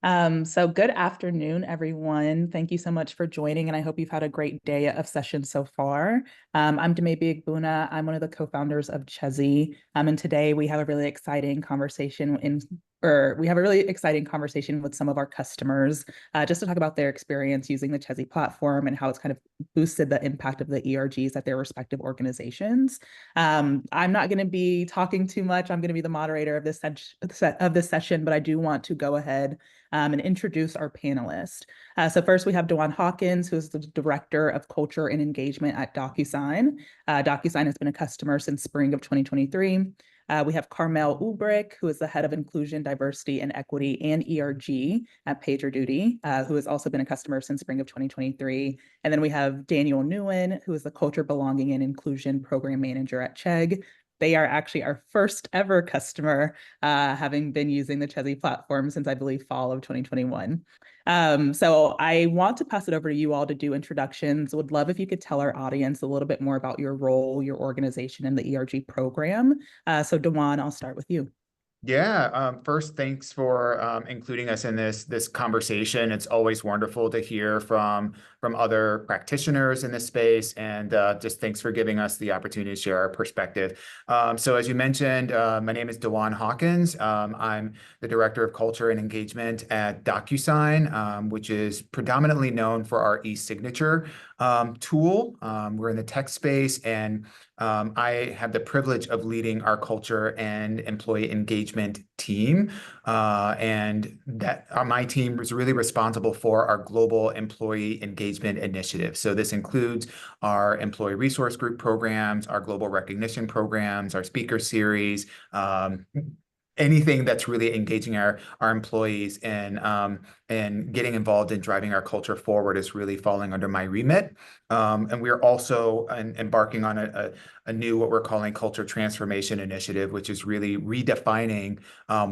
So good afternoon, everyone. Thank you so much for joining, and I hope you've had a great day of sessions so far. I'm Deme Biegbuna. I'm one of the co-founders of Chezie, and today we have a really exciting conversation with some of our customers, just to talk about their experience using the Chezie platform and how it's kind of boosted the impact of the ERGs at their respective organizations. I'm not going to be talking too much. I'm going to be the moderator of this session, but I do want to go ahead and introduce our panelists. So first we have Dewan Hawkins, who is the Director of Culture and Engagement at DocuSign. DocuSign has been a customer since spring of 2023. We have Carmel Ulbrich, who is the Head of Inclusion, Diversity, and Equity and ERG at PagerDuty, who has also been a customer since spring of 2023. And then we have Daniel Nguyen, who is the Culture, Belonging, and Inclusion Program Manager at Chegg. They are actually our first ever customer, having been using the Chezie platform since I believe fall of 2021. So I want to pass it over to you all to do introductions. Would love if you could tell our audience a little bit more about your role, your organization, and the ERG program. So Dewan, I'll start with you. Yeah, first, thanks for including us in this conversation. It's always wonderful to hear from other practitioners in this space, and just thanks for giving us the opportunity to share our perspective. So as you mentioned, my name is Dewan Hawkins. I'm the Director of Culture and Engagement at DocuSign, which is predominantly known for our e-signature tool. We're in the tech space, and I have the privilege of leading our culture and employee engagement team. And that my team is really responsible for our global employee engagement initiative. So this includes our employee resource group programs, our global recognition programs, our speaker series, anything that's really engaging our employees and getting involved in driving our culture forward is really falling under my remit. And we're also embarking on a new, what we're calling culture transformation initiative, which is really redefining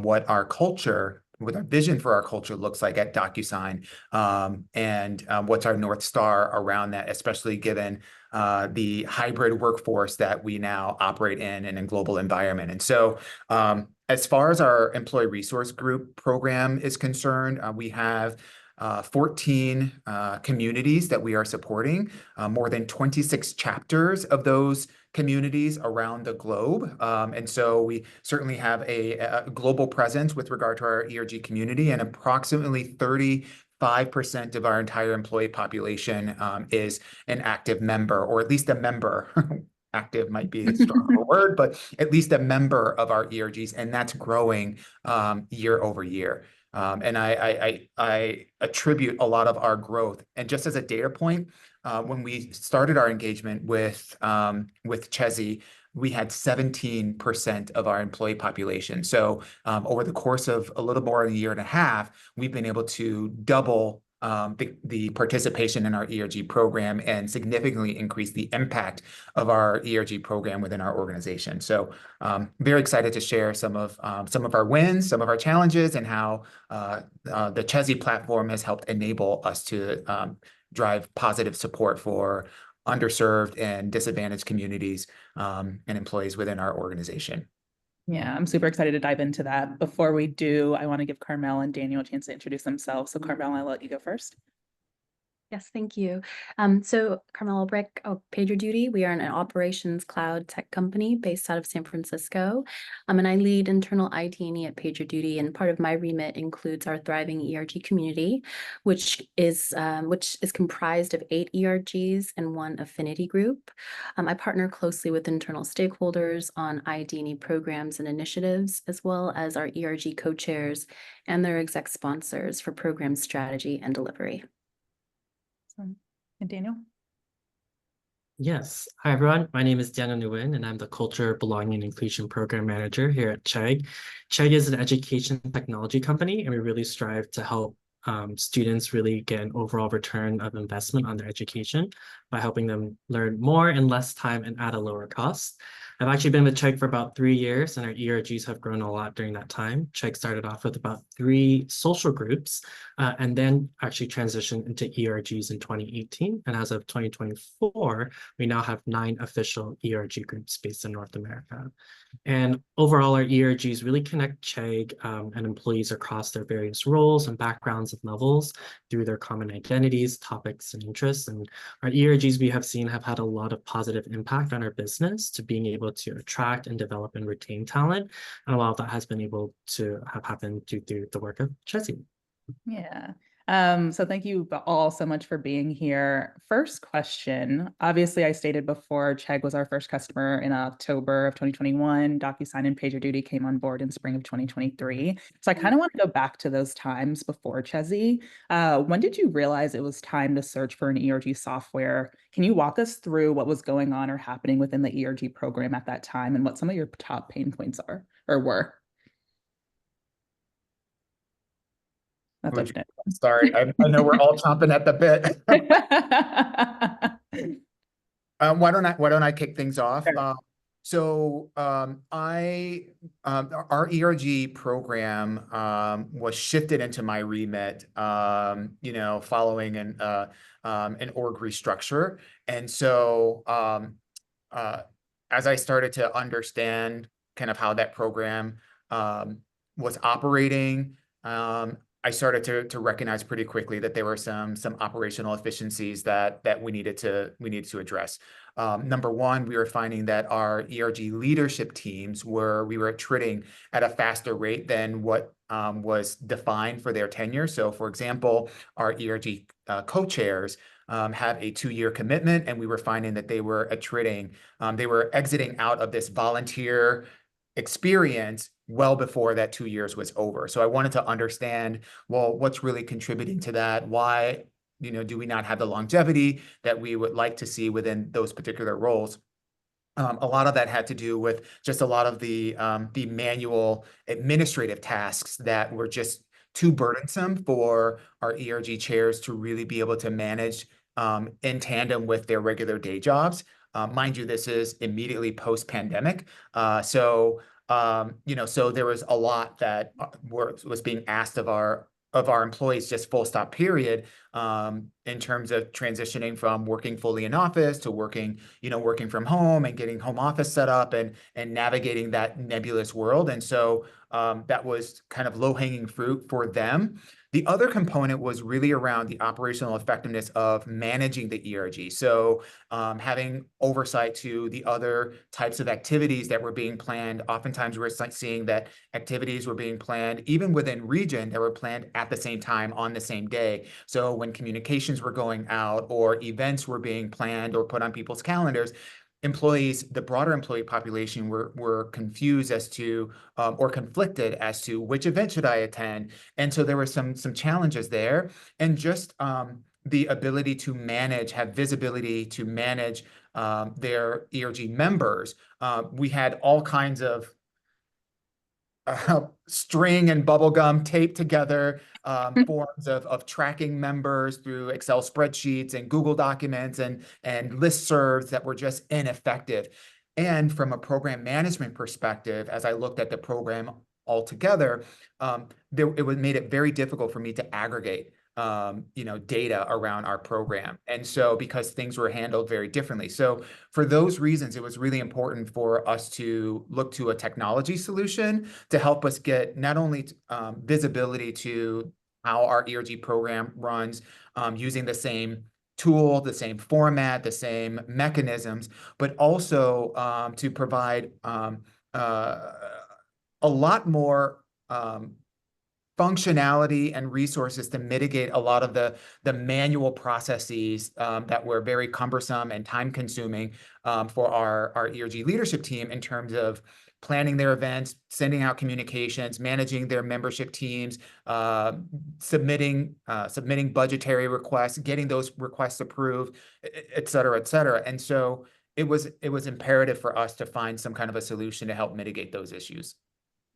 what our vision for our culture looks like at DocuSign, and what's our North Star around that, especially given the hybrid workforce that we now operate in a global environment. And so as far as our employee resource group program is concerned, we have 14 communities that we are supporting, more than 26 chapters of those communities around the globe. And so we certainly have a global presence with regard to our ERG community, and approximately 35% of our entire employee population is an active member, or at least a member. Active might be a stronger word, but at least a member of our ERGs, and that's growing year over year. And I attribute a lot of our growth. And just as a data point, when we started our engagement with Chezie, we had 17% of our employee population. So over the course of a little more than a year and a half, we've been able to double the participation in our ERG program and significantly increase the impact of our ERG program within our organization. So very excited to share some of our wins, some of our challenges, and how the Chezie platform has helped enable us to drive positive support for underserved and disadvantaged communities and employees within our organization. Yeah, I'm super excited to dive into that. Before we do, I want to give Carmel and Daniel a chance to introduce themselves. So Carmel, I'll let you go first. Yes, thank you. So Carmel Ulbrich of PagerDuty. We are an operations cloud tech company based out of San Francisco. And I lead internal IT&E at PagerDuty, and part of my remit includes our thriving ERG community, which is comprised of 8 ERGs and 1 affinity group. I partner closely with internal stakeholders on IT&E programs and initiatives, as well as our ERG co-chairs and their exec sponsors for program strategy and delivery. And Daniel? Yes. Hi, everyone. My name is Daniel Nguyen, and I'm the Culture, Belonging, and Inclusion Program Manager here at Chegg. Chegg is an education technology company, and we really strive to help students really get an overall return of investment on their education by helping them learn more in less time and at a lower cost. I've actually been with Chegg for about 3 years, and our ERGs have grown a lot during that time. Chegg started off with about 3 social groups, and then actually transitioned into ERGs in 2018. And as of 2024, we now have 9 official ERG groups based in North America. And overall, our ERGs really connect Chegg and employees across their various roles and backgrounds and levels through their common identities, topics, and interests. And our ERGs, we have seen, have had a lot of positive impact on our business to being able to attract and develop and retain talent. And a lot of that has been able to have happened through the work of Chezie. Yeah. So thank you all so much for being here. First question, obviously I stated before, Chegg was our first customer in October of 2021. DocuSign and PagerDuty came on board in spring of 2023. So I kind of want to go back to those times before Chezie. When did you realize it was time to search for an ERG software? Can you walk us through what was going on or happening within the ERG program at that time and what some of your top pain points are or were? That's Would you- okay. Sorry, I know we're all chomping at the bit. Why don't I kick things off? Sure. Our ERG program was shifted into my remit, following an org restructure, and so as I started to understand kind of how that program was operating. I started to recognize pretty quickly that there were some operational efficiencies that we needed to address. Number one, we were finding that our ERG leadership teams we were attriting at a faster rate than what was defined for their tenure. So, for example, our ERG co-chairs have a 2-year commitment, and we were finding that they were attriting. They were exiting out of this volunteer experience well before that 2 years was over. So I wanted to understand, well, what's really contributing to that? Why, do we not have the longevity that we would like to see within those particular roles? A lot of that had to do with just a lot of the manual administrative tasks that were just too burdensome for our ERG chairs to really be able to manage in tandem with their regular day jobs. Mind you, this is immediately post-pandemic. So there was a lot that was being asked of our employees, just full stop, period, in terms of transitioning from working fully in office to working from home and getting home office set up and navigating that nebulous world. And so that was kind of low-hanging fruit for them. The other component was really around the operational effectiveness of managing the ERG. So having oversight to the other types of activities that were being planned. Oftentimes we're seeing that activities were being planned even within region that were planned at the same time on the same day. So when communications were going out or events were being planned or put on people's calendars, the broader employee population were confused as to or conflicted as to which event should I attend. And so there were some challenges there, and just the ability to have visibility to manage their ERG members. We had all kinds of string and bubblegum taped together forms of tracking members through Excel spreadsheets and Google documents and listservs that were just ineffective. And from a program management perspective, as I looked at the program altogether, it made it very difficult for me to aggregate data around our program. And so because things were handled very differently. So for those reasons, it was really important for us to look to a technology solution to help us get not only visibility to how our ERG program runs using the same tool, the same format, the same mechanisms, but also to provide a lot more functionality and resources to mitigate a lot of the manual processes that were very cumbersome and time consuming for our ERG leadership team in terms of planning their events, sending out communications, managing their membership teams, submitting budgetary requests, getting those requests approved, et cetera, et cetera. And so it was imperative for us to find some kind of a solution to help mitigate those issues.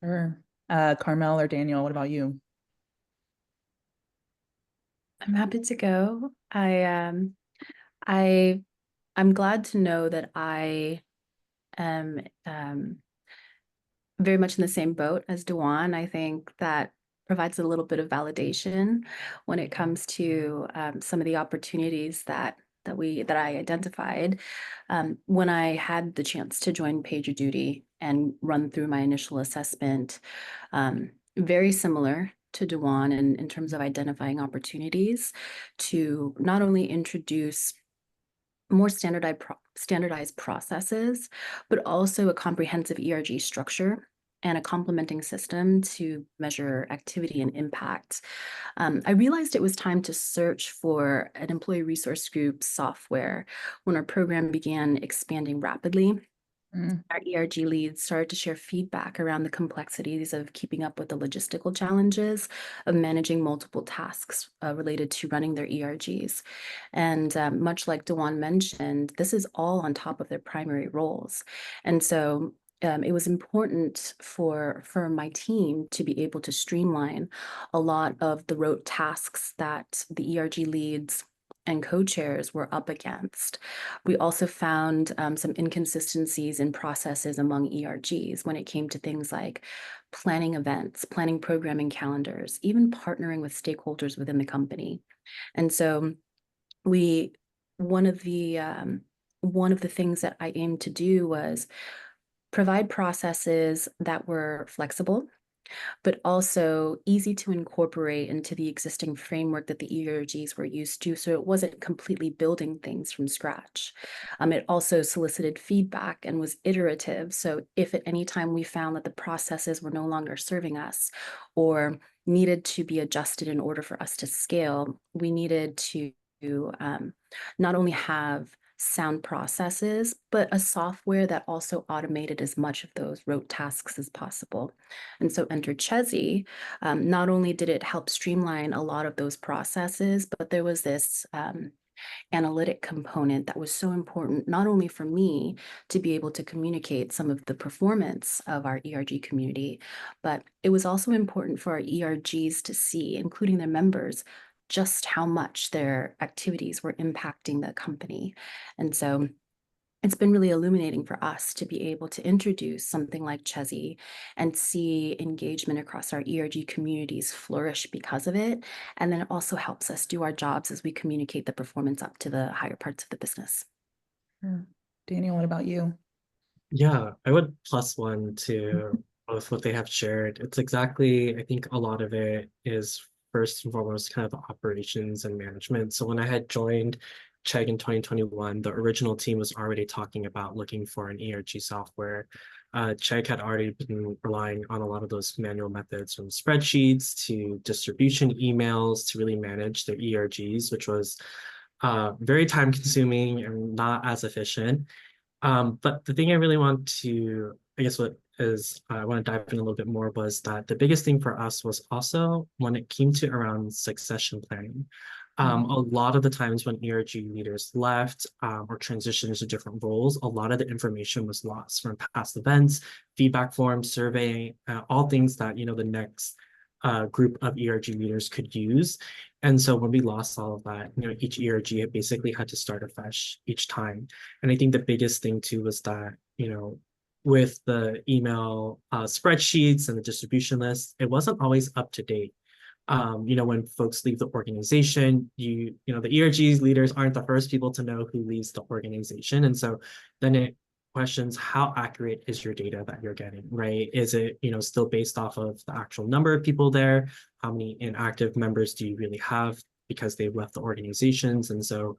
Sure. Carmel or Daniel, what about you? I'm happy to go. I'm glad to know that I am very much in the same boat as Dewan. I think that provides a little bit of validation when it comes to some of the opportunities that I identified when I had the chance to join PagerDuty and run through my initial assessment. Very similar to Dewan in terms of identifying opportunities to not only introduce more standardized processes, but also a comprehensive ERG structure and a complementing system to measure activity and impact. I realized it was time to search for an employee resource group software when our program began expanding rapidly. Our ERG leads started to share feedback around the complexities of keeping up with the logistical challenges of managing multiple tasks related to running their ERGs. And much like Dewan mentioned, this is all on top of their primary roles. And so it was important for my team to be able to streamline a lot of the rote tasks that the ERG leads and co-chairs were up against. We also found some inconsistencies in processes among ERGs when it came to things like planning events, planning programming calendars, even partnering with stakeholders within the company. And so one of the things that I aimed to do was provide processes that were flexible, but also easy to incorporate into the existing framework that the ERGs were used to, so it wasn't completely building things from scratch. It also solicited feedback and was iterative, so if at any time we found that the processes were no longer serving us or needed to be adjusted in order for us to scale, we needed to not only have sound processes, but a software that also automated as much of those rote tasks as possible. And so enter Chezie. Not only did it help streamline a lot of those processes, but there was this analytic component that was so important, not only for me to be able to communicate some of the performance of our ERG community, but it was also important for our ERGs to see, including their members, just how much their activities were impacting the company. And so it's been really illuminating for us to be able to introduce something like Chezie and see engagement across our ERG communities flourish because of it. And then it also helps us do our jobs as we communicate the performance up to the higher parts of the business. Daniel, what about you? Yeah, I would +1 to both what they have shared. It's exactly, I think a lot of it is first and foremost kind of the operations and management. So when I had joined Chegg in 2021, the original team was already talking about looking for an ERG software. Chegg had already been relying on a lot of those manual methods, from spreadsheets to distribution emails to really manage their ERGs, which was very time consuming and not as efficient. But the thing I really want to, I guess I want to dive in a little bit more, was that the biggest thing for us was also when it came to around succession planning. A lot of the times when ERG leaders left or transitioned to different roles, a lot of the information was lost from past events, feedback forms, survey, all things that, the next group of ERG leaders could use. And so when we lost all of that, each ERG basically had to start afresh each time. And I think the biggest thing too was that, with the email spreadsheets and the distribution list, it wasn't always up to date. When folks leave the organization, the ERG leaders aren't the first people to know who leaves the organization. And so then it questions, how accurate is your data that you're getting, right? Is it, still based off of the actual number of people there? How many inactive members do you really have because they've left the organizations? And so,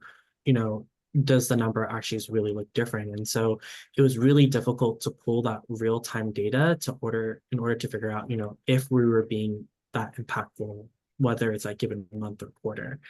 does the number actually really look different? And so it was really difficult to pull that real-time data in order to figure out, if we were being that impactful, whether it's like given month or quarter.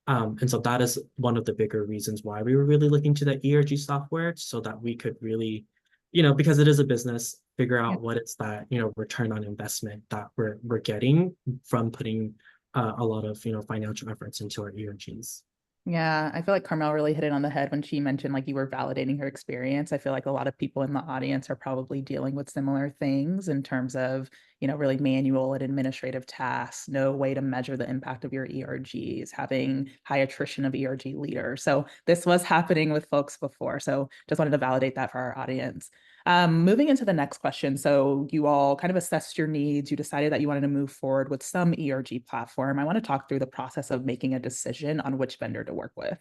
And so that is one of the bigger reasons why we were really looking to the ERG software, so that we could really, because it is a business, figure out what is that, return on investment that we're getting from putting a lot of, financial efforts into our ERGs. Yeah, I feel like Carmel really hit it on the head when she mentioned like you were validating her experience. I feel like a lot of people in the audience are probably dealing with similar things in terms of, really manual and administrative tasks, no way to measure the impact of your ERGs, having high attrition of ERG leaders. So this was happening with folks before. So just wanted to validate that for our audience. Moving into the next question. So you all kind of assessed your needs. You decided that you wanted to move forward with some ERG platform. I want to talk through the process of making a decision on which vendor to work with.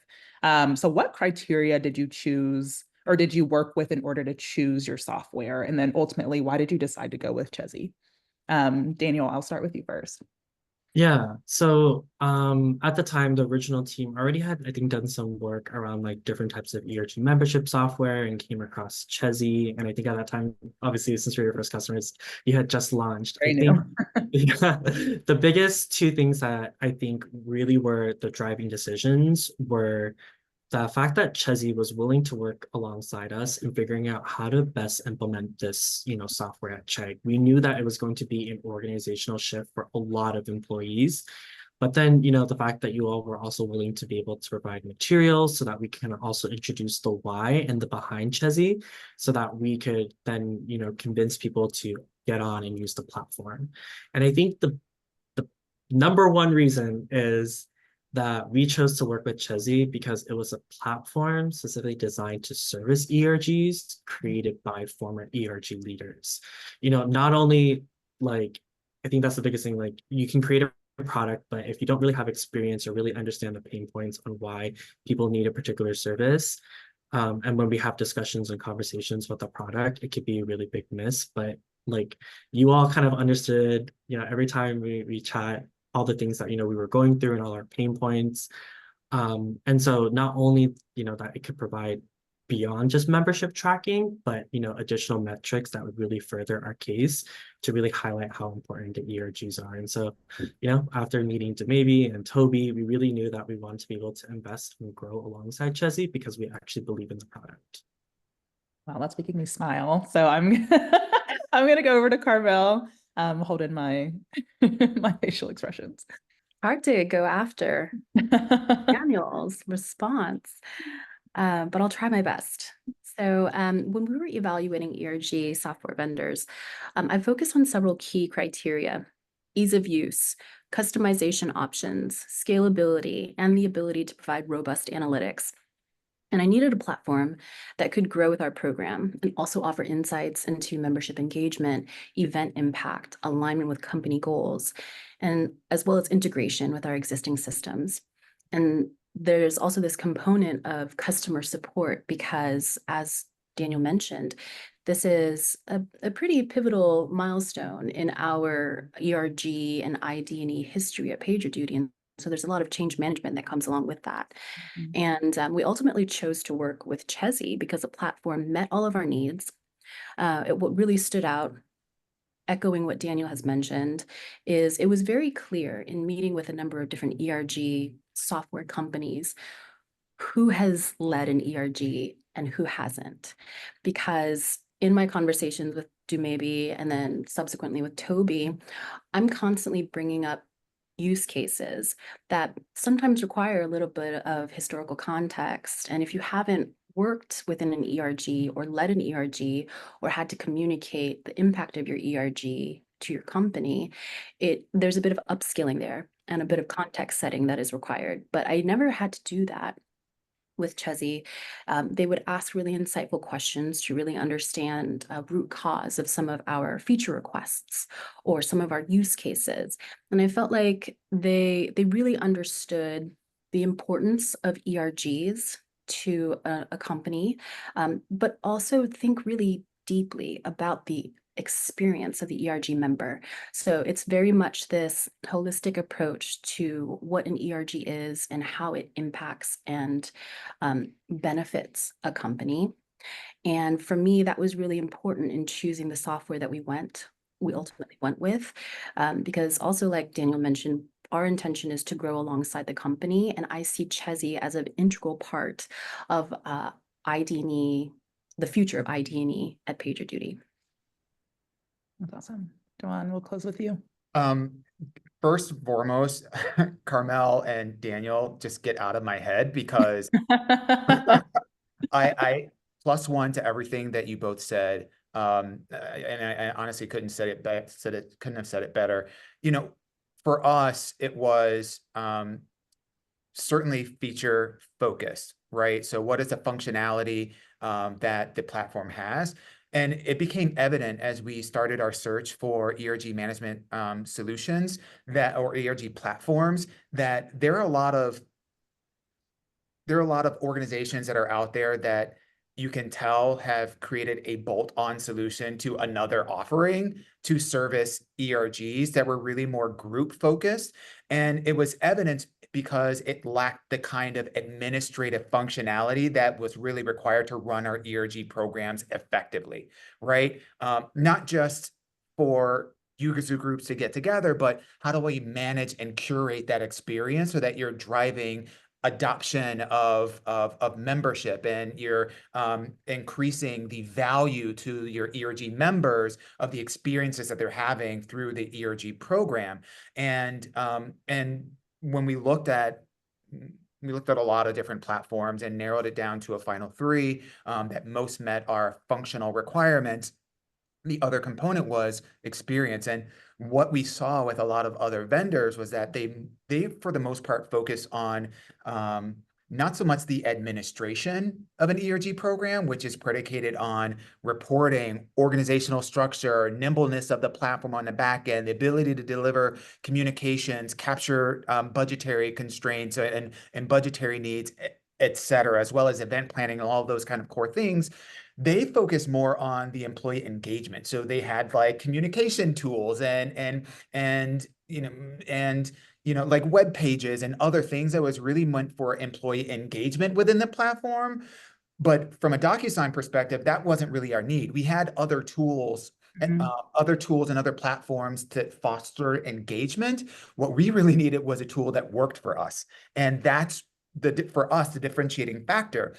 So what criteria did you choose or did you work with in order to choose your software? And then ultimately, why did you decide to go with Chezie? Daniel, I'll start with you first. Yeah, so at the time, the original team already had, I think, done some work around like different types of ERG membership software and came across Chezie. And I think at that time, obviously, since we were your first customers, you had just launched. Very I new. think the biggest two things that I think really were the driving decisions were the fact that Chezie was willing to work alongside us in figuring out how to best implement this, software at Chegg. We knew that it was going to be an organizational shift for a lot of employees. But then, the fact that you all were also willing to be able to provide materials so that we can also introduce the why and the behind Chezie so that we could then, convince people to get on and use the platform. And I think the number one reason is that we chose to work with Chezie because it was a platform specifically designed to service ERGs created by former ERG leaders. Not only like, I think that's the biggest thing, like you can create a product, but if you don't really have experience or really understand the pain points on why people need a particular service, and when we have discussions and conversations with the product, it could be a really big miss. But like you all kind of understood, every time we chat, all the things that we were going through and all our pain points. And so not only that it could provide beyond just membership tracking, but additional metrics that would really further our case to really highlight how important the ERGs are. And so, after meeting Demaby and Toby, we really knew that we wanted to be able to invest and grow alongside Chezie because we actually believe in the product. Wow, that's making me smile. So I'm I'm gonna go over to Carvel, holding my my facial expressions. Hard to go after Daniel's response, but I'll try my best. So when we were evaluating ERG software vendors, I focused on several key criteria: ease of use, customization options, scalability, and the ability to provide robust analytics. And I needed a platform that could grow with our program and also offer insights into membership engagement, event impact, alignment with company goals, and as well as integration with our existing systems. And there's also this component of customer support because, as Daniel mentioned, this is a pretty pivotal milestone in our ERG and ID&E history at PagerDuty. And so there's a lot of change management that comes along with that. And we ultimately chose to work with Chezie because the platform met all of our needs. What really stood out, echoing what Daniel has mentioned, is it was very clear in meeting with a number of different ERG software companies who has led an ERG and who hasn't. Because in my conversations with Demaby and then subsequently with Toby, I'm constantly bringing up use cases that sometimes require a little bit of historical context. And if you haven't worked within an ERG or led an ERG or had to communicate the impact of your ERG to your company, there's a bit of upskilling there and a bit of context setting that is required. But I never had to do that with Chezie. They would ask really insightful questions to really understand root cause of some of our feature requests or some of our use cases. And I felt like they really understood the importance of ERGs to a company, but also think really deeply about the experience of the ERG member. So it's very much this holistic approach to what an ERG is and how it impacts and benefits a company. And for me, that was really important in choosing the software that we ultimately went with, because also, like Daniel mentioned, our intention is to grow alongside the company, and I see Chezie as an integral part of ID&E, the future of ID&E at PagerDuty. That's awesome. Joanne, we'll close with you. First and foremost, Carmel and Daniel, just get out of my head because I +1 to everything that you both said. And I honestly couldn't couldn't have said it better. For us, it was certainly feature focused, right? So what is the functionality that the platform has? And it became evident as we started our search for ERG management solutions or ERG platforms that there are a lot of organizations that are out there that you can tell have created a bolt-on solution to another offering to service ERGs that were really more group focused. And it was evident because it lacked the kind of administrative functionality that was really required to run our ERG programs effectively, right? Not just for user groups to get together, but how do we manage and curate that experience so that you're driving adoption of membership, and you're increasing the value to your ERG members of the experiences that they're having through the ERG program. And when we looked at a lot of different platforms and narrowed it down to a final 3 that most met our functional requirements. The other component was experience. And what we saw with a lot of other vendors was that they for the most part focus on not so much the administration of an ERG program, which is predicated on reporting, organizational structure, nimbleness of the platform on the back end, the ability to deliver communications, capture budgetary constraints and budgetary needs, et cetera, as well as event planning and all of those kind of core things. They focus more on the employee engagement. So they had like communication tools and like web pages and other things that was really meant for employee engagement within the platform. But from a DocuSign perspective, that wasn't really our need. We had other tools and other platforms to foster engagement. What we really needed was a tool that worked for us. And that's for us, the differentiating factor.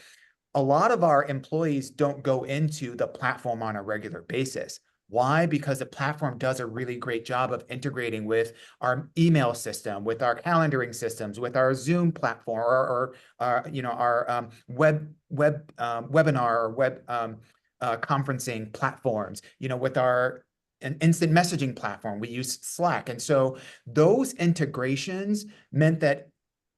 A lot of our employees don't go into the platform on a regular basis. Why? Because the platform does a really great job of integrating with our email system, with our calendaring systems, with our Zoom platform, or our webinar or web conferencing platforms. With our an instant messaging platform, we use Slack, and so those integrations meant that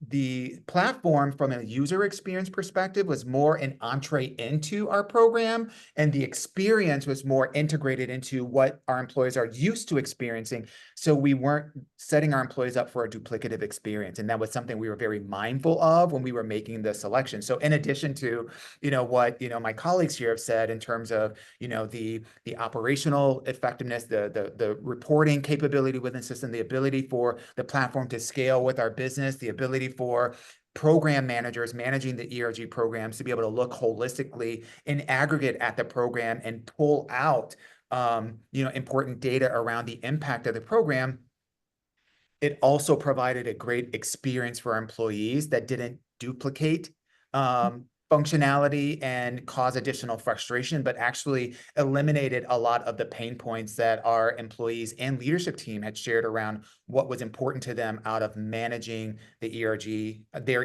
the platform from a user experience perspective was more an entree into our program, and the experience was more integrated into what our employees are used to experiencing. So we weren't setting our employees up for a duplicative experience. And that was something we were very mindful of when we were making the selection. So in addition to, what, my colleagues here have said in terms of, the operational effectiveness, the reporting capability within the system, the ability for the platform to scale with our business, the ability for program managers managing the ERG programs to be able to look holistically in aggregate at the program and pull out, important data around the impact of the program. It also provided a great experience for our employees that didn't duplicate functionality and cause additional frustration, but actually eliminated a lot of the pain points that our employees and leadership team had shared around what was important to them out of managing their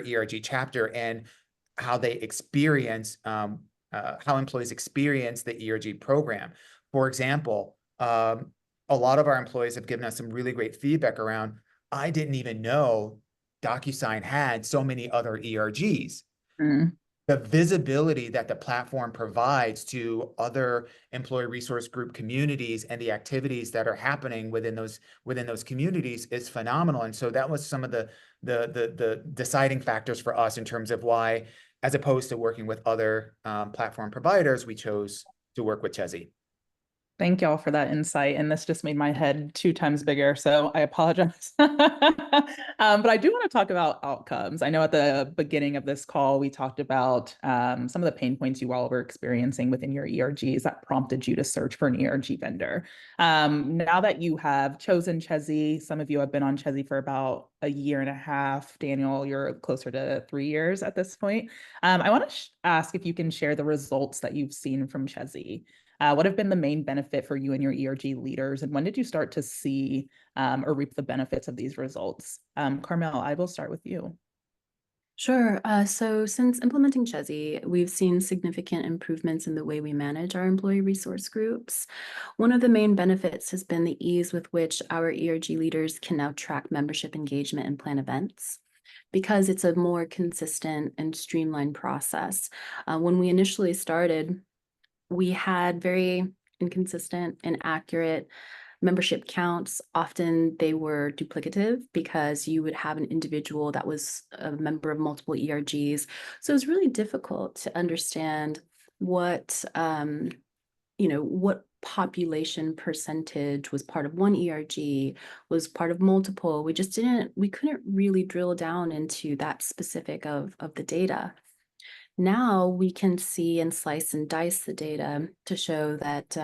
ERG chapter, and how they experience, how employees experience the ERG program. For example, a lot of our employees have given us some really great feedback around, I didn't even know DocuSign had so many other ERGs. The visibility that the platform provides to other employee resource group communities and the activities that are happening within those communities is phenomenal. And so that was some of the deciding factors for us in terms of why, as opposed to working with other platform providers, we chose to work with Chezie. Thank y'all for that insight. And this just made my head 2 times bigger. So I apologize. But I do want to talk about outcomes. I know at the beginning of this call, we talked about some of the pain points you all were experiencing within your ERGs that prompted you to search for an ERG vendor. Now that you have chosen Chezie, some of you have been on Chezie for about a year and a half. Daniel, you're closer to 3 years at this point. I want to ask if you can share the results that you've seen from Chezie. What have been the main benefit for you and your ERG leaders? And when did you start to see or reap the benefits of these results? Carmel, I will start with you. Sure. So since implementing Chezie, we've seen significant improvements in the way we manage our employee resource groups. One of the main benefits has been the ease with which our ERG leaders can now track membership engagement and plan events, because it's a more consistent and streamlined process. When we initially started, we had very inconsistent, inaccurate membership counts. Often they were duplicative because you would have an individual that was a member of multiple ERGs. So it was really difficult to understand what, what population percentage was part of one ERG, was part of multiple. We couldn't really drill down into that specific of the data. Now we can see and slice and dice the data to show that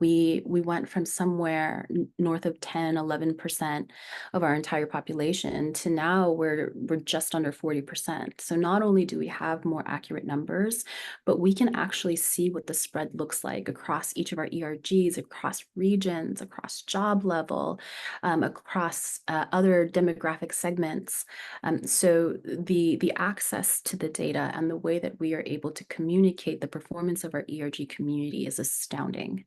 we went from somewhere north of 10-11% of our entire population to now we're just under 40%. So not only do we have more accurate numbers, but we can actually see what the spread looks like across each of our ERGs, across regions, across job level, across other demographic segments. So the access to the data and the way that we are able to communicate the performance of our ERG community is astounding.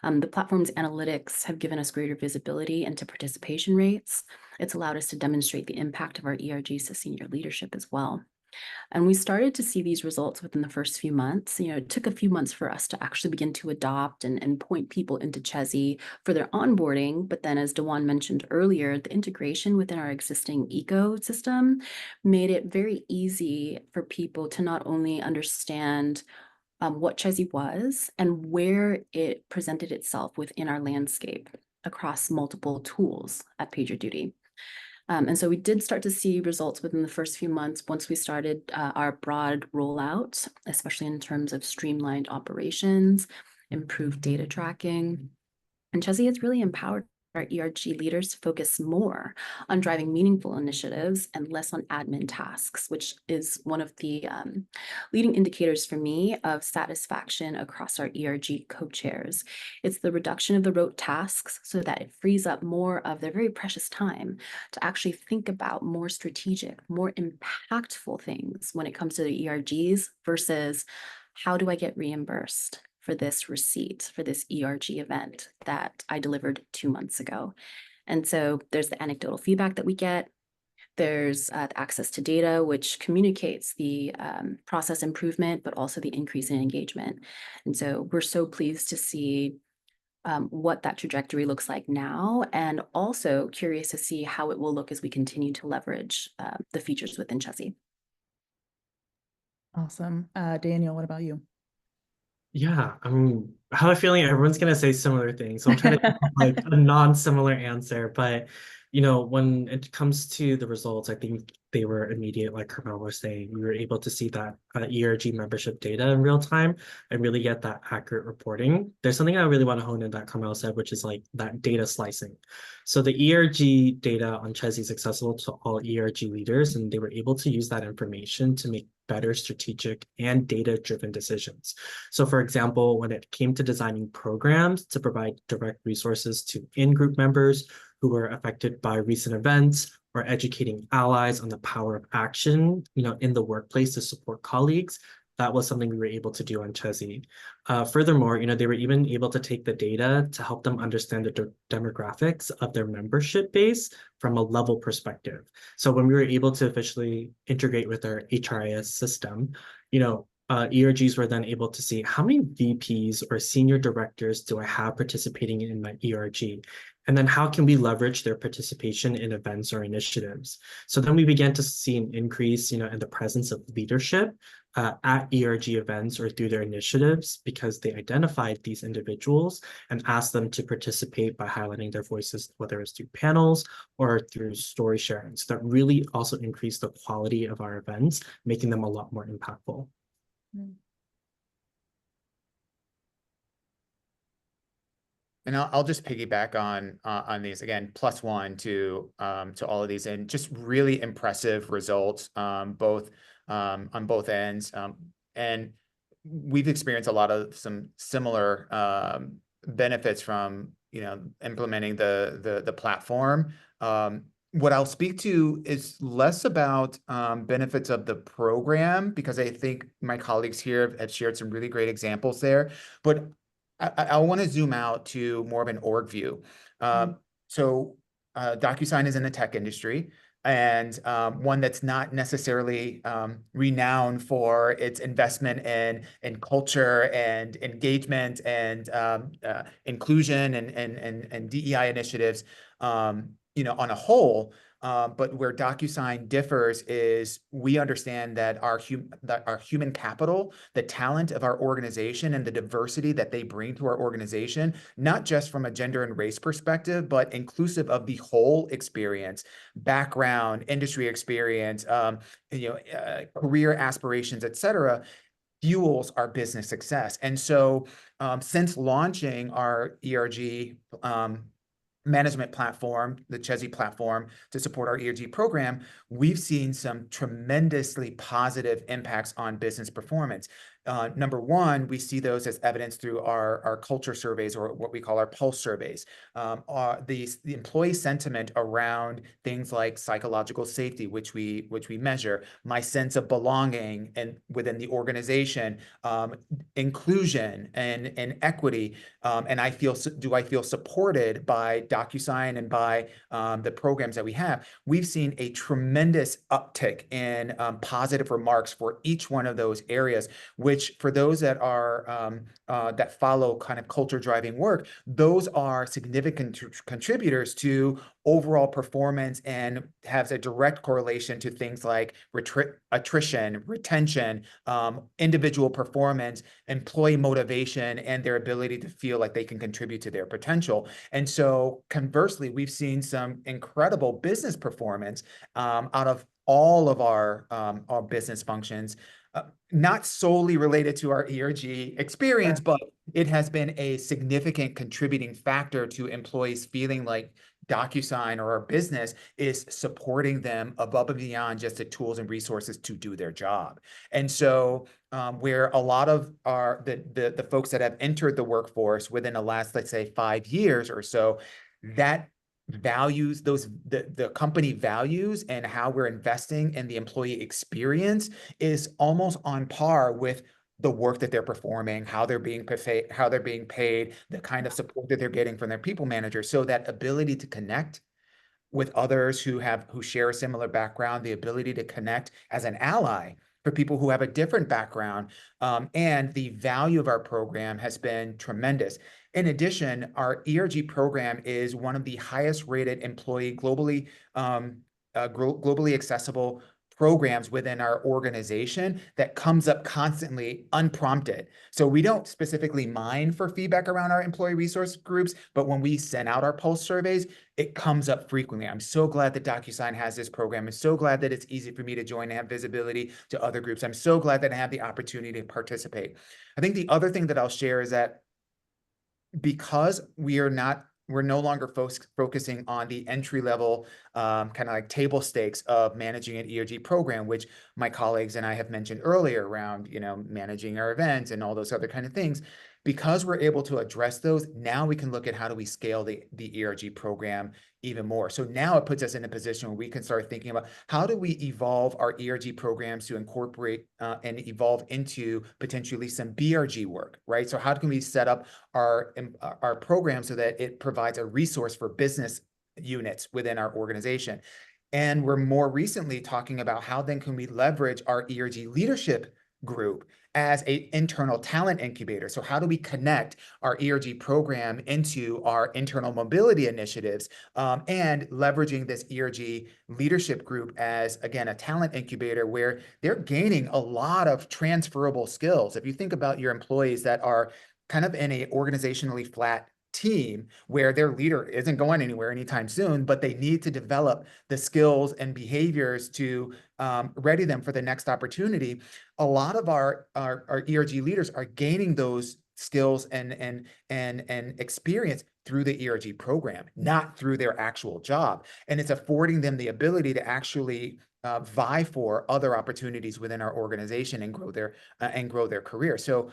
The platform's analytics have given us greater visibility into participation rates. It's allowed us to demonstrate the impact of our ERGs to senior leadership as well. And we started to see these results within the first few months. It took a few months for us to actually begin to adopt and point people into Chezie for their onboarding. But then, as Dewan mentioned earlier, the integration within our existing ecosystem made it very easy for people to not only understand what Chezie was and where it presented itself within our landscape across multiple tools at PagerDuty. And so we did start to see results within the first few months once we started our broad rollout, especially in terms of streamlined operations, improved data tracking. And Chezie has really empowered our ERG leaders to focus more on driving meaningful initiatives and less on admin tasks, which is one of the leading indicators for me of satisfaction across our ERG co-chairs. It's the reduction of the rote tasks so that it frees up more of their very precious time to actually think about more strategic, more impactful things when it comes to the ERGs versus how do I get reimbursed for this receipt, for this ERG event that I delivered 2 months ago. And so there's the anecdotal feedback that we get. There's access to data, which communicates the process improvement, but also the increase in engagement. And so we're so pleased to see what that trajectory looks like now, and also curious to see how it will look as we continue to leverage the features within Chezie. Awesome. Daniel, what about you? Yeah, I have a feeling everyone's gonna say similar things. So I'm trying to think of like a non-similar answer, but when it comes to the results, I think they were immediate, like Carmel was saying. We were able to see that ERG membership data in real time and really get that accurate reporting. There's something I really want to hone in that Carmel said, which is like that data slicing. So the ERG data on Chezie is accessible to all ERG leaders, and they were able to use that information to make better strategic and data-driven decisions. So for example, when it came to designing programs to provide direct resources to in-group members who were affected by recent events, or educating allies on the power of action, in the workplace to support colleagues, that was something we were able to do on Chezie. Furthermore, they were even able to take the data to help them understand the demographics of their membership base from a level perspective. So when we were able to officially integrate with our HRIS system, ERGs were then able to see how many VPs or senior directors do I have participating in my ERG? And then how can we leverage their participation in events or initiatives? So then we began to see an increase, in the presence of leadership at ERG events or through their initiatives, because they identified these individuals and asked them to participate by highlighting their voices, whether it's through panels or through story sharing. So that really also increased the quality of our events, making them a lot more impactful. And I'll just piggyback on these again, +1 to all of these, and just really impressive results on both ends. And we've experienced a lot of some similar benefits from implementing the platform. What I'll speak to is less about benefits of the program, because I think my colleagues here have shared some really great examples there, but I want to zoom out to more of an org view. So DocuSign is in the tech industry. and one that's not necessarily renowned for its investment in culture and engagement and inclusion and DEI initiatives, on a whole. But where DocuSign differs is we understand that our human capital, the talent of our organization and the diversity that they bring to our organization, not just from a gender and race perspective, but inclusive of the whole experience, background, industry experience, career aspirations, et cetera, fuels our business success. And so since launching our ERG management platform, the Chezie platform, to support our ERG program, we've seen some tremendously positive impacts on business performance. Number one, we see those as evidence through our culture surveys, or what we call our pulse surveys. The employee sentiment around things like psychological safety, which we measure, my sense of belonging and within the organization, inclusion and equity, and do I feel supported by DocuSign and by the programs that we have? We've seen a tremendous uptick in positive remarks for each one of those areas, which for those that are that follow kind of culture driving work, those are significant contributors to overall performance and has a direct correlation to things like attrition, retention, individual performance, employee motivation, and their ability to feel like they can contribute to their potential. And so conversely, we've seen some incredible business performance out of all of our business functions, not solely related to our ERG experience, but it has been a significant contributing factor to employees feeling like DocuSign or our business is supporting them above and beyond just the tools and resources to do their job. And so where a lot of the folks that have entered the workforce within the last, let's say, 5 years or so, that values, the company values and how we're investing in the employee experience is almost on par with the work that they're performing, how they're being paid, the kind of support that they're getting from their people managers. So that ability to connect with others who share a similar background, the ability to connect as an ally for people who have a different background, and the value of our program has been tremendous. In addition, our ERG program is one of the highest rated employee globally accessible programs within our organization that comes up constantly unprompted. So we don't specifically mine for feedback around our employee resource groups, but when we send out our pulse surveys, it comes up frequently. I'm so glad that DocuSign has this program. I'm so glad that it's easy for me to join and have visibility to other groups. I'm so glad that I have the opportunity to participate. I think the other thing that I'll share is that because we're no longer focusing on the entry level, kind of like table stakes of managing an ERG program, which my colleagues and I have mentioned earlier around, managing our events and all those other kind of things. Because we're able to address those, now we can look at how do we scale the ERG program even more. So now it puts us in a position where we can start thinking about how do we evolve our ERG programs to incorporate and evolve into potentially some BRG work, right? So how can we set up our program so that it provides a resource for business units within our organization? And we're more recently talking about how then can we leverage our ERG leadership group as an internal talent incubator. So how do we connect our ERG program into our internal mobility initiatives, and leveraging this ERG leadership group as, again, a talent incubator where they're gaining a lot of transferable skills. If you think about your employees that are kind of in a organizationally flat team where their leader isn't going anywhere anytime soon, but they need to develop the skills and behaviors to ready them for the next opportunity. A lot of our ERG leaders are gaining those skills and experience through the ERG program, not through their actual job. And it's affording them the ability to actually vie for other opportunities within our organization and grow their career. So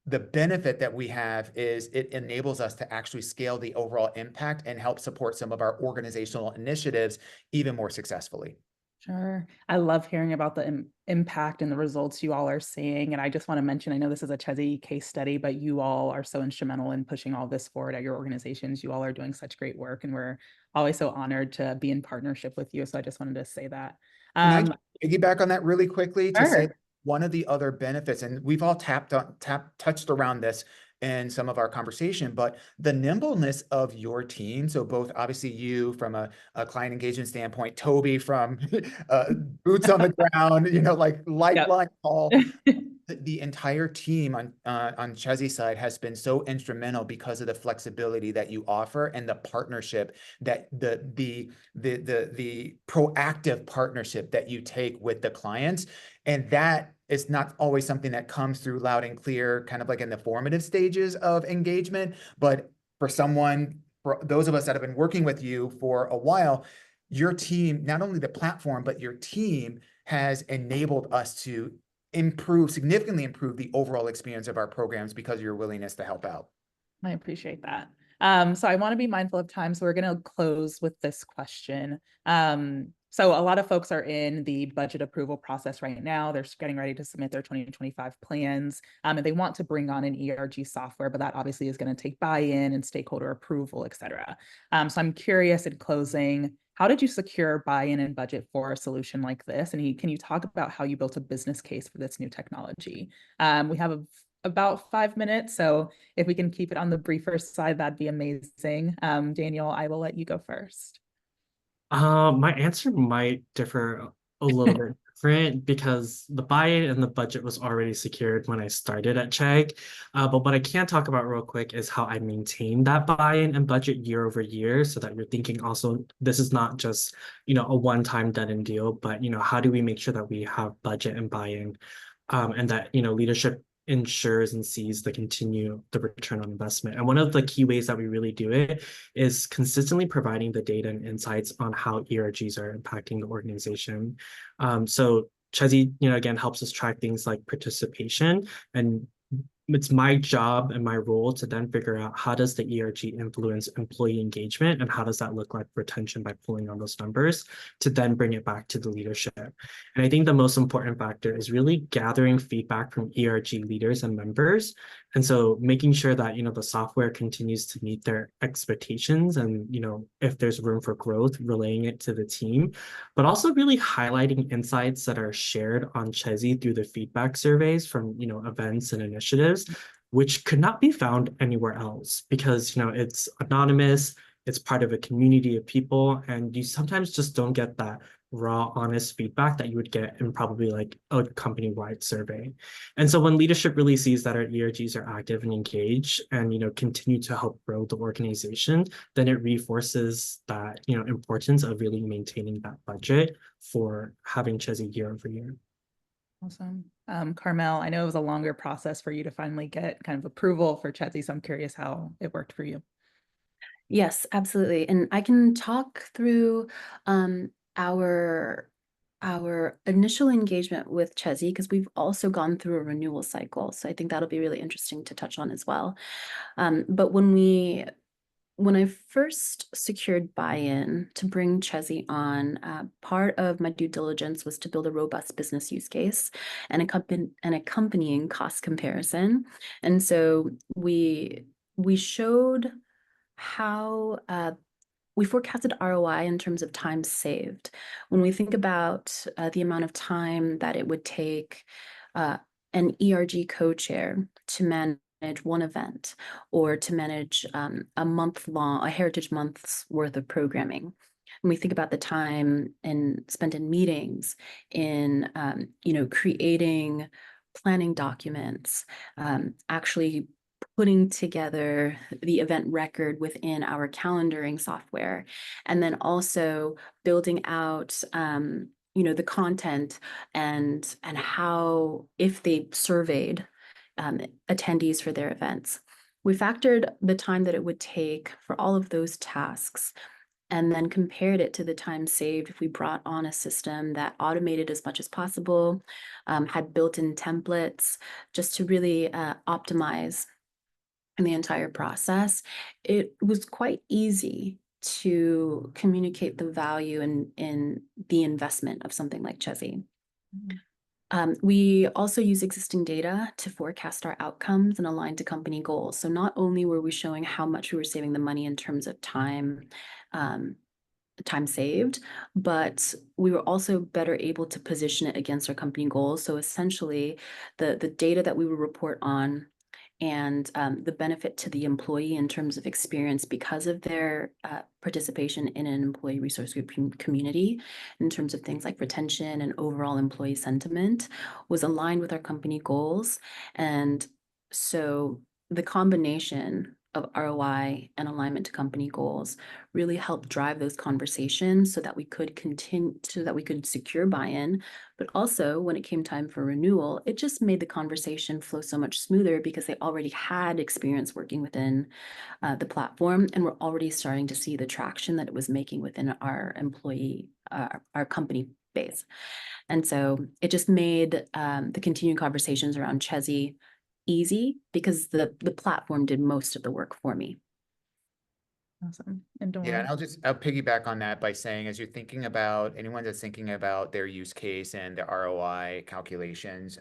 the benefit that we have is it enables us to actually scale the overall impact and help support some of our organizational initiatives even more successfully. Sure. I love hearing about the impact and the results you all are seeing. And I just want to mention, I know this is a Chezie case study, but you all are so instrumental in pushing all this forward at your organizations. You all are doing such great work, and we're always so honored to be in partnership with you. So I just wanted to say that. Can I piggyback on that really quickly to say Sure. one of the other benefits, and we've all touched around this in some of our conversation, but the nimbleness of your team. So both obviously you from a client engagement standpoint, Toby from boots on the ground, like lifeline call. The entire team on Chezie's side has been so instrumental because of the flexibility that you offer and the partnership that the proactive partnership that you take with the clients. And that is not always something that comes through loud and clear, kind of like in the formative stages of engagement. But for those of us that have been working with you for a while, your team, not only the platform, but your team has enabled us to significantly improve the overall experience of our programs because of your willingness to help out. I appreciate that. So I want to be mindful of time. So we're going to close with this question. So a lot of folks are in the budget approval process right now. They're getting ready to submit their 2025 plans, and they want to bring on an ERG software, but that obviously is going to take buy-in and stakeholder approval, et cetera. So I'm curious in closing, how did you secure buy-in and budget for a solution like this? And can you talk about how you built a business case for this new technology? We have about 5 minutes, so if we can keep it on the briefer side, that'd be amazing. Daniel, I will let you go first. My answer might differ a little bit different because the buy-in and the budget was already secured when I started at Chegg. But what I can talk about real quick is how I maintained that buy-in and budget year over year, so that you're thinking also this is not just a one-time done and deal, but how do we make sure that we have budget and buy-in, and that leadership ensures and sees the return on investment. And one of the key ways that we really do it is consistently providing the data and insights on how ERGs are impacting the organization. So Chezie, again, helps us track things like participation, and it's my job and my role to then figure out how does the ERG influence employee engagement and how does that look like retention by pulling on those numbers to then bring it back to the leadership. And I think the most important factor is really gathering feedback from ERG leaders and members. And so making sure that, the software continues to meet their expectations and, if there's room for growth, relaying it to the team, but also really highlighting insights that are shared on Chezie through the feedback surveys from, events and initiatives, which could not be found anywhere else because, it's anonymous, it's part of a community of people, and you sometimes just don't get that raw, honest feedback that you would get in probably like a company-wide survey. And so when leadership really sees that our ERGs are active and engaged and, continue to help grow the organization, then it reinforces that, importance of really maintaining that budget for having Chezie year over year. Awesome. Carmel, I know it was a longer process for you to finally get kind of approval for Chezie, so I'm curious how it worked for you. Yes, absolutely. And I can talk through our initial engagement with Chezie because we've also gone through a renewal cycle. So I think that'll be really interesting to touch on as well. But when I first secured buy-in to bring Chezie on, part of my due diligence was to build a robust business use case and an accompanying cost comparison. And so we showed how we forecasted ROI in terms of time saved. When we think about the amount of time that it would take an ERG co-chair to manage one event or to manage a heritage month's worth of programming. When we think about the time spent in meetings, in creating planning documents, actually putting together the event record within our calendaring software, and then also building out the content and how, if they surveyed attendees for their events. We factored the time that it would take for all of those tasks and then compared it to the time saved if we brought on a system that automated as much as possible, had built-in templates, just to really optimize the entire process. It was quite easy to communicate the value in the investment of something like Chezie. We also use existing data to forecast our outcomes and align to company goals. So not only were we showing how much we were saving the money in terms of time time saved, but we were also better able to position it against our company goals. So essentially, the data that we would report on and the benefit to the employee in terms of experience because of their participation in an employee resource group community, in terms of things like retention and overall employee sentiment, was aligned with our company goals. And so the combination of ROI and alignment to company goals really helped drive those conversations so that we could secure buy-in. But also, when it came time for renewal, it just made the conversation flow so much smoother because they already had experience working within the platform, and we're already starting to see the traction that it was making within our employee, our company base. And so it just made the continuing conversations around Chezie easy because the platform did most of the work for me. Awesome. And Yeah, and Dawn? I'll piggyback on that by saying, as you're thinking about anyone that's thinking about their use case and the ROI calculations,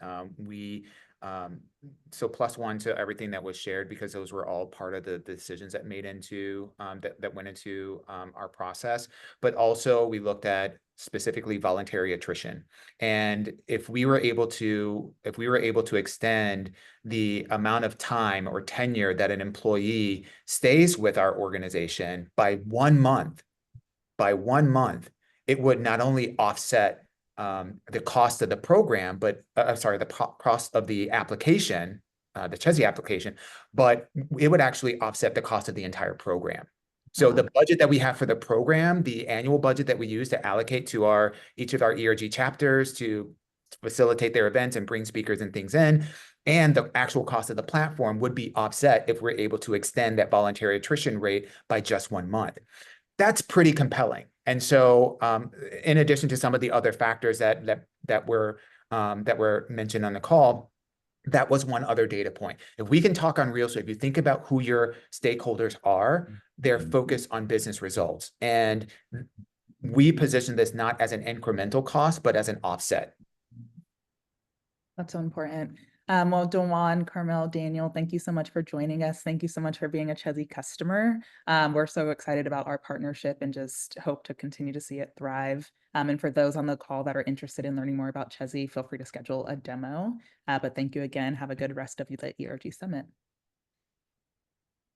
so +1 to everything that was shared, because those were all part of the decisions that made into that went into our process. But also we looked at specifically voluntary attrition, and if we were able to extend the amount of time or tenure that an employee stays with our organization by 1 month, it would not only offset the cost of the program, but the cost of the application, the Chezie application, but it would actually offset the cost of the entire program. So the budget that we have for the program, the annual budget that we use to allocate to each of our ERG chapters to facilitate their events and bring speakers and things in, and the actual cost of the platform would be offset if we're able to extend that voluntary attrition rate by just 1 month. That's pretty compelling. And so, in addition to some of the other factors that were mentioned on the call, that was one other data point. If we can talk on real, so if you think about who your stakeholders are, they're focused on business results. And we position this not as an incremental cost, but as an offset. That's so important. Well, Dawn, Carmel, Daniel, thank you so much for joining us. Thank you so much for being a Chezie customer. We're so excited about our partnership and just hope to continue to see it thrive. And for those on the call that are interested in learning more about Chezie, feel free to schedule a demo. But thank you again. Have a good rest of the ERG Summit.